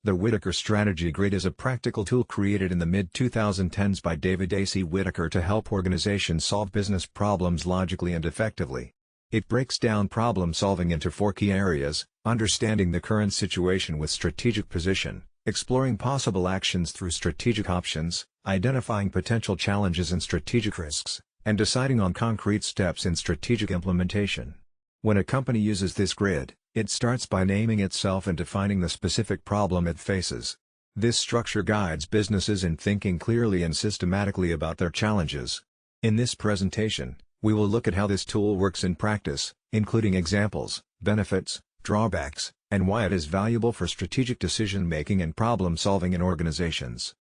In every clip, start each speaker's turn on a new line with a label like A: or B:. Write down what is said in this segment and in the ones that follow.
A: The Whittaker Strategy Grid is a practical tool created in the mid-2010s by David A. C. Whittaker to help organizations solve business problems logically and effectively. It breaks down problem-solving into 4 key areas: understanding the current situation with strategic position, exploring possible actions through strategic options, identifying potential challenges and strategic risks, and deciding on concrete steps in strategic implementation. When a company uses this grid, it starts by naming itself and defining the specific problem it faces. This structure guides businesses in thinking clearly and systematically about their challenges. In this presentation, we will look at how this tool works in practice, including examples, benefits, drawbacks, and why it is valuable for strategic decision-making and problem-solving in organizations.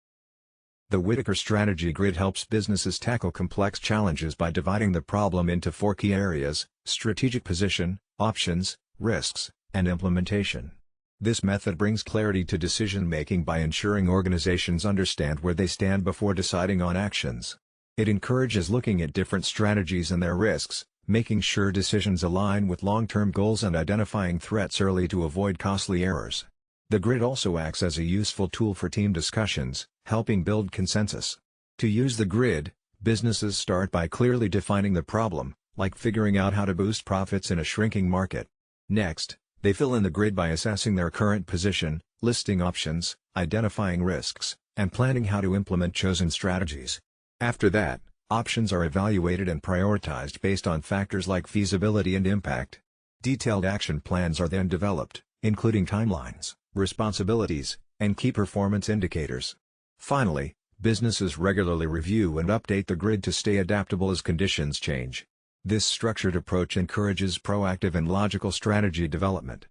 A: The Whittaker Strategy Grid helps businesses tackle complex challenges by dividing the problem into 4 key areas: strategic position, options, risks, and implementation. This method brings clarity to decision-making by ensuring organizations understand where they stand before deciding on actions. It encourages looking at different strategies and their risks, making sure decisions align with long-term goals and identifying threats early to avoid costly errors. The grid also acts as a useful tool for team discussions, helping build consensus. To use the grid, businesses start by clearly defining the problem, like figuring out how to boost profits in a shrinking market. Next, they fill in the grid by assessing their current position, listing options, identifying risks, and planning how to implement chosen strategies. After that, options are evaluated and prioritized based on factors like feasibility and impact. Detailed action plans are then developed, including timelines, responsibilities, and key performance indicators. Finally, businesses regularly review and update the grid to stay adaptable as conditions change. This structured approach encourages proactive and logical strategy development.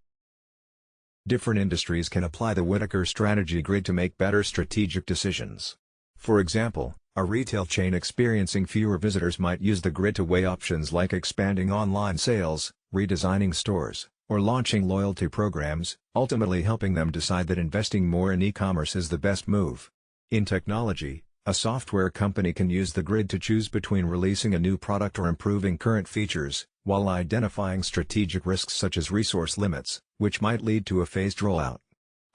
A: Different industries can apply the Whittaker Strategy Grid to make better strategic decisions. For example, a retail chain experiencing fewer visitors might use the grid to weigh options like expanding online sales, redesigning stores, or launching loyalty programs, ultimately helping them decide that investing more in e-commerce is the best move. In technology, a software company can use the grid to choose between releasing a new product or improving current features, while identifying strategic risks such as resource limits, which might lead to a phased rollout.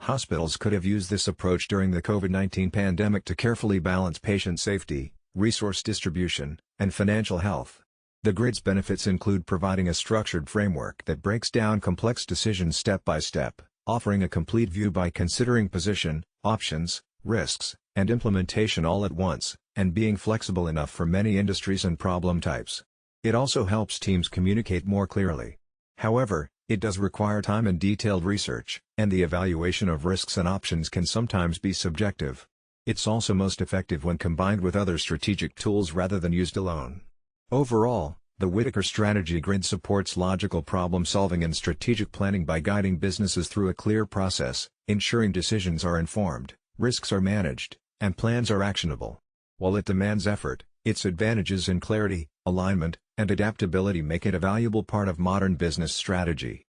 A: Hospitals could have used this approach during the COVID-19 pandemic to carefully balance patient safety, resource distribution, and financial health. The grid's benefits include providing a structured framework that breaks down complex decisions step by step, offering a complete view by considering position, options, risks, and implementation all at once, and being flexible enough for many industries and problem types. It also helps teams communicate more clearly. However, it does require time and detailed research, and the evaluation of risks and options can sometimes be subjective. It's also most effective when combined with other strategic tools rather than used alone. Overall, the Whittaker Strategy Grid supports logical problem-solving and strategic planning by guiding businesses through a clear process, ensuring decisions are informed, risks are managed, and plans are actionable. While it demands effort, its advantages in clarity, alignment, and adaptability make it a valuable part of modern business strategy.